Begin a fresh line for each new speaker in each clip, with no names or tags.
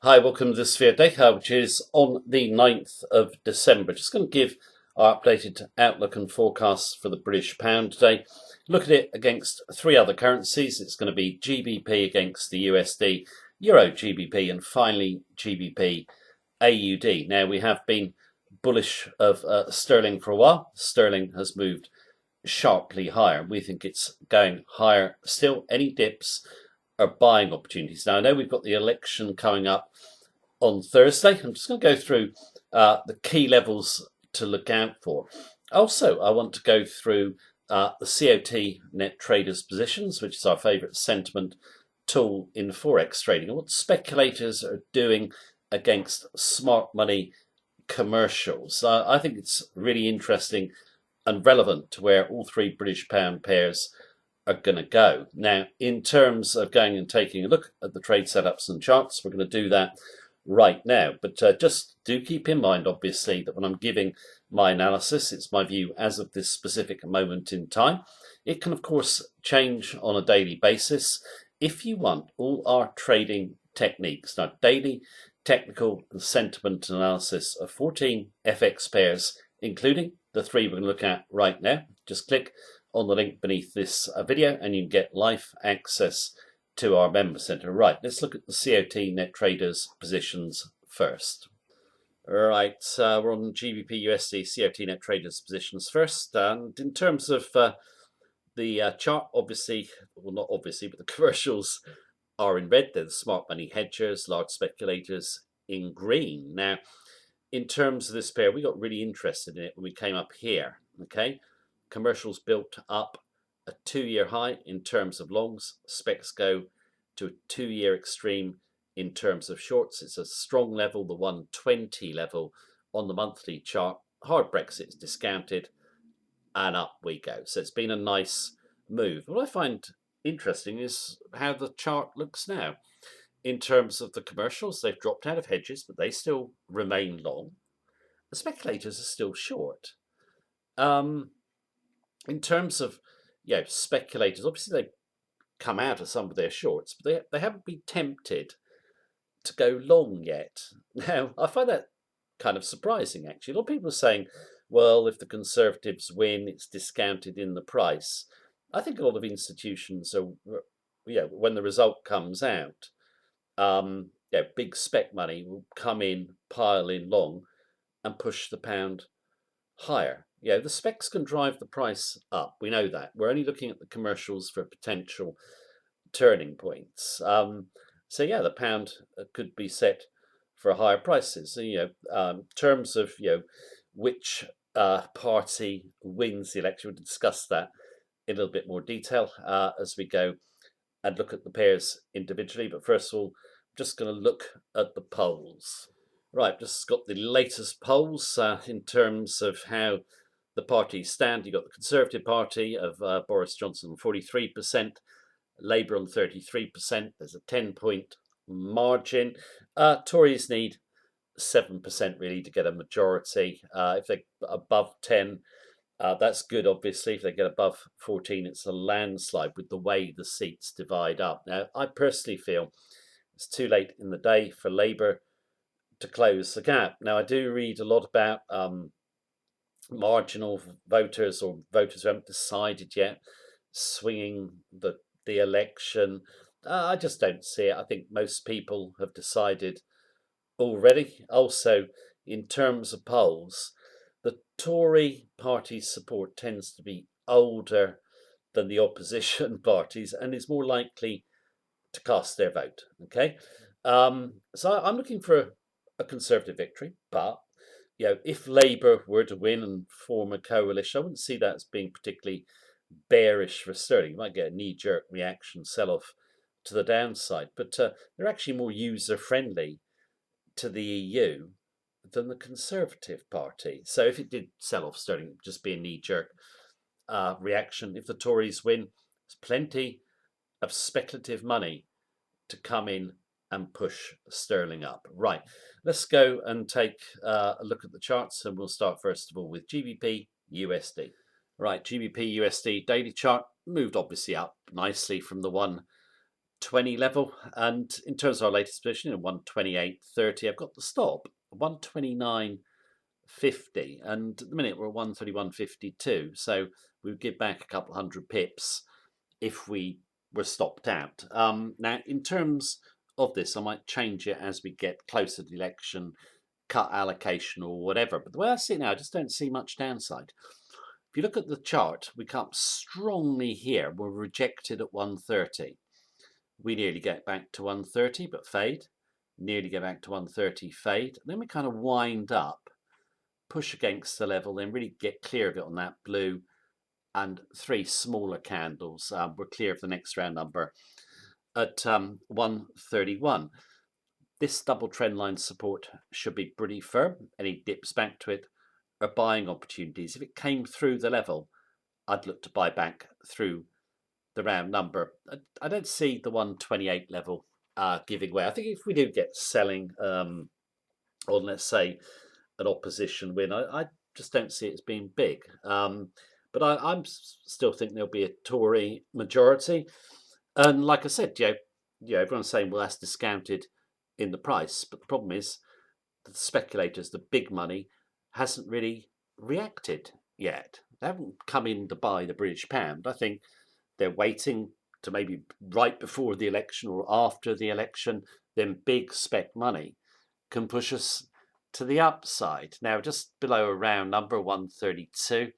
Hi, welcome to this video, which is on the 9th of December. Just going to give our updated outlook and forecast for the British pound today. Look at it against three other currencies. It's going to be GBP against the USD, Euro GBP, and finally GBP AUD. Now, we have been bullish of sterling for a while. Sterling has moved sharply higher. We think it's going higher still. Any dips are buying opportunities. Now, I know we've got the election coming up on Thursday. I'm just going to go through the key levels to look out for. Also, I want to go through the COT net traders positions, which is our favorite sentiment tool in Forex trading, and what speculators are doing against smart money commercials. I think it's really interesting and relevant to where all three British pound pairs are going to go. Now, in terms of going and taking a look at the trade setups and charts, we're going to do that right now. But just do keep in mind, obviously, that when I'm giving my analysis, it's my view as of this specific moment in time. It can, of course, change on a daily basis. If you want all our trading techniques, now daily technical and sentiment analysis of 14 FX pairs, including the three we're going to look at right now, just click on the link beneath this video and you can get live access to our member center. Right, let's look at the COT net traders positions first. Right, we're on GBP USD COT net traders positions first. And in terms of the chart, obviously, well, not obviously, but the commercials are in red. They're the smart money hedgers, large speculators in green. Now, in terms of this pair, we got really interested in it when we came up here. Okay, commercials built up a 2-year high in terms of longs. Specs go to a 2-year extreme in terms of shorts. It's a strong level, the 120 level on the monthly chart. Hard Brexit is discounted, and up we go. So it's been a nice move. What I find interesting is how the chart looks now. In terms of the commercials, they've dropped out of hedges, but they still remain long. The speculators are still short. In terms of speculators, obviously they've come out of some of their shorts, but they haven't been tempted to go long yet. Now, I find that kind of surprising, actually. A lot of people are saying, well, if the Conservatives win, it's discounted in the price. I think a lot of institutions are, when the result comes out, big spec money will come in, pile in long, and push the pound higher. The specs can drive the price up. We know that. We're only looking at the commercials for potential turning points. The pound could be set for higher prices. So, terms of which party wins the election, we'll discuss that in a little bit more detail as we go and look at the pairs individually. But first of all, I'm just going to look at the polls. Right, just got the latest polls in terms of how the parties stand. You've got the Conservative Party of Boris Johnson on 43%, Labour on 33%. There's a 10-point margin. Tories need 7% really to get a majority. If they're above 10, that's good, obviously. If they get above 14, it's a landslide with the way the seats divide up. Now, I personally feel it's too late in the day for Labour to close the gap. Now, I do read a lot about marginal voters or voters who haven't decided yet swinging the election. I just don't see it. I think most people have decided already. Also, in terms of polls, the Tory party's support tends to be older than the opposition parties and is more likely to cast their vote. Okay, so I'm looking for a Conservative victory, but if Labour were to win and form a coalition, I wouldn't see that as being particularly bearish for sterling. You might get a knee-jerk reaction, sell-off to the downside, but they're actually more user-friendly to the EU than the Conservative Party. So if it did sell off sterling, it would just be a knee-jerk reaction. If the Tories win, there's plenty of speculative money to come in and push sterling up. Right, let's go and take a look at the charts, and we'll start first of all with GBP USD. Right, GBP USD daily chart moved obviously up nicely from the 120 level, and in terms of our latest position in 128.30, I've got the stop 129.50, and at the minute we're 131.52, so we would give back a couple hundred pips if we were stopped out. Now, in terms of this, I might change it as we get closer to the election, cut allocation or whatever. But the way I see it now, I just don't see much downside. If you look at the chart, we come up strongly here. We're rejected at 130. We nearly get back to 130, but fade. Nearly get back to 130, fade. And then we kind of wind up, push against the level, then really get clear of it on that blue, and three smaller candles. We're clear of the next round number at 131. This double trend line support should be pretty firm. Any dips back to it are buying opportunities. If it came through the level, I'd look to buy back through the round number. I don't see the 128 level giving way. I think if we do get selling on, let's say, an opposition win, I just don't see it as being big. But I'm still think there'll be a Tory majority. And like I said, everyone's saying, well, that's discounted in the price. But the problem is the speculators, the big money, hasn't really reacted yet. They haven't come in to buy the British pound. I think they're waiting to maybe right before the election or after the election, then big spec money can push us to the upside. Now, just below around number 132,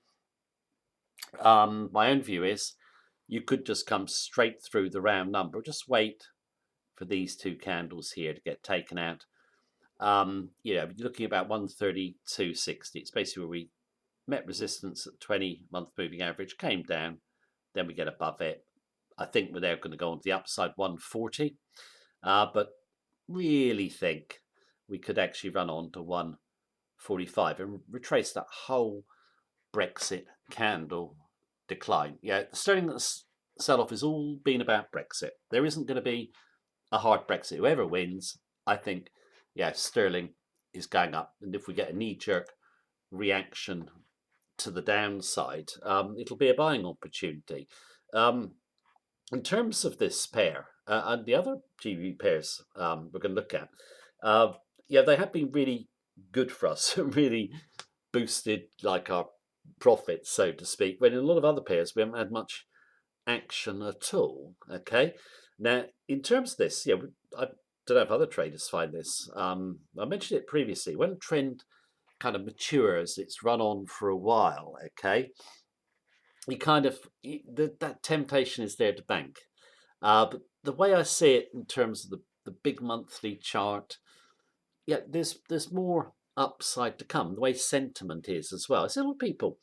my own view is you could just come straight through the round number. Just wait for these two candles here to get taken out. You're looking at about 132.60. It's basically where we met resistance at 20-month moving average, came down, then we get above it. I think we're now going to go on to the upside 140, but really think we could actually run on to 145 and retrace that whole Brexit candle decline. Yeah, the sterling sell-off has all been about Brexit. There isn't going to be a hard Brexit. Whoever wins, I think, sterling is going up. And if we get a knee-jerk reaction to the downside, it'll be a buying opportunity. In terms of this pair and the other GB pairs we're going to look at, they have been really good for us, really boosted like our profits, so to speak, when in a lot of other pairs we haven't had much action at all. Okay, now in terms of this, I don't know if other traders find this. I mentioned it previously. When a trend kind of matures, it's run on for a while. Okay, that temptation is there to bank. But the way I see it in terms of the big monthly chart, there's more upside to come. The way sentiment is as well. I see a lot of people,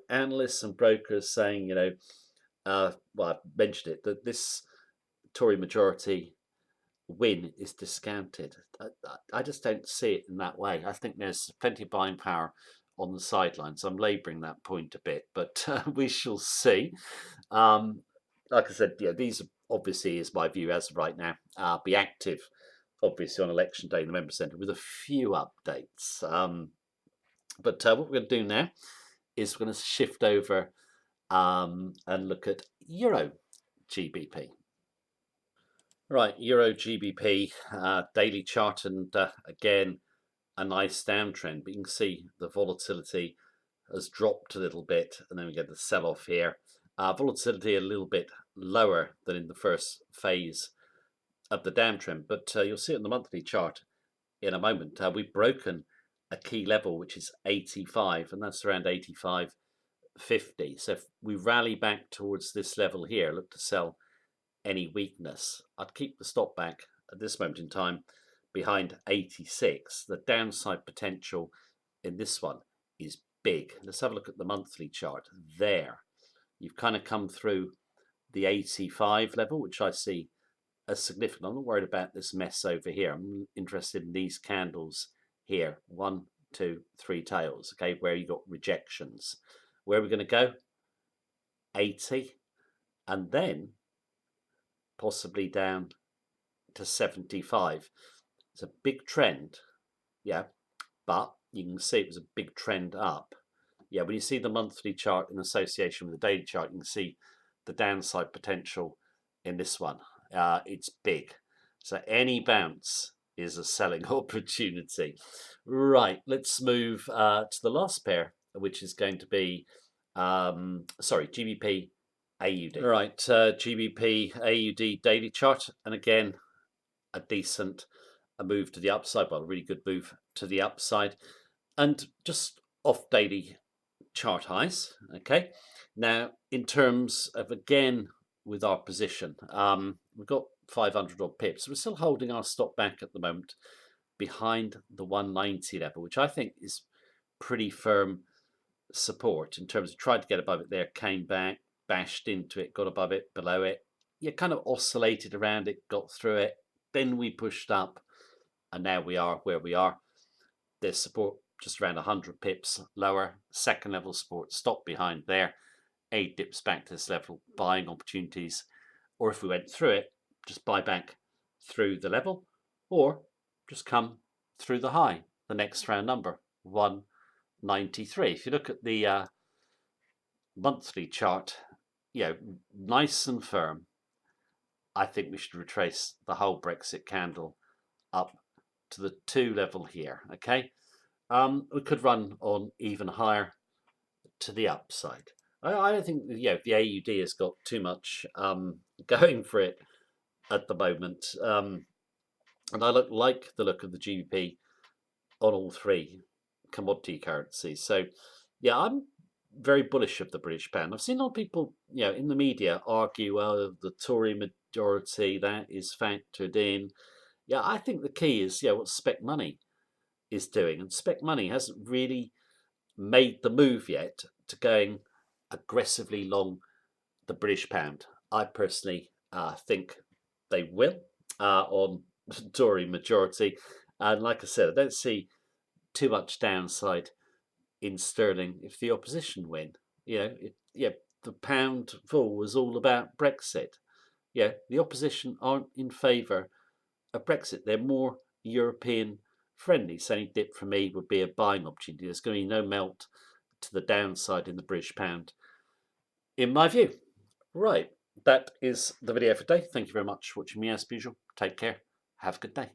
analysts and brokers saying, well, I mentioned it, that this Tory majority win is discounted. I just don't see it in that way. I think there's plenty of buying power on the sidelines. I'm labouring that point a bit, but we shall see. Like I said, these obviously is my view as of right now. Be active, obviously, on election day in the member centre with a few updates. But what we're going to do now is we're going to shift over and look at Euro GBP. Right, Euro GBP daily chart, and again a nice downtrend, but you can see the volatility has dropped a little bit, and then we get the sell-off here. Volatility a little bit lower than in the first phase of the downtrend, but you'll see it in the monthly chart in a moment. We've broken a key level, which is 85, and that's around 85.50. So if we rally back towards this level here, look to sell any weakness. I'd keep the stop back at this moment in time behind 86. The downside potential in this one is big. Let's have a look at the monthly chart. There, you've kind of come through the 85 level, which I see as significant. I'm not worried about this mess over here. I'm interested in these candles here. 1, 2, 3 tails, okay, where you got rejections. Where are we going to go? 80, and then possibly down to 75. It's a big trend, but you can see it was a big trend up. When you see the monthly chart in association with the daily chart, you can see the downside potential in this one. it's big. So any bounce is a selling opportunity. Right, let's move to the last pair, which is going to be, GBP AUD. Right, GBP AUD daily chart, and again, a decent move to the upside, well, a really good move to the upside, and just off daily chart highs. Okay, now in terms of, again, with our position, we've got 500 odd pips. We're still holding our stop back at the moment behind the 190 level, which I think is pretty firm support in terms of tried to get above it there, came back, bashed into it, got above it, below it. You kind of oscillated around it, got through it, then we pushed up, and now we are where we are. There's support just around 100 pips lower, second level support, stop behind there. A dips back to this level, buying opportunities, or if we went through it, just buy back through the level, or just come through the high, the next round number, 193. If you look at the monthly chart, nice and firm. I think we should retrace the whole Brexit candle up to the 2 level here. Okay, we could run on even higher to the upside. I don't think the AUD has got too much going for it at the moment, and I like the look of the GBP on all three commodity currencies. So yeah, I'm very bullish of the British pound. I've seen a lot of people, in the media argue, well, the Tory majority, that is factored in. Yeah, I think the key is what spec money is doing, and spec money hasn't really made the move yet to going aggressively long the British pound. I personally think they will on the Tory majority, and like I said, I don't see too much downside in sterling if the opposition win. The pound fall was all about Brexit. The opposition aren't in favour of Brexit. They're more European friendly. So any dip for me would be a buying opportunity. There's going to be no melt to the downside in the British pound, in my view. Right, that is the video for today. Thank you very much for watching me as usual. Take care. Have a good day.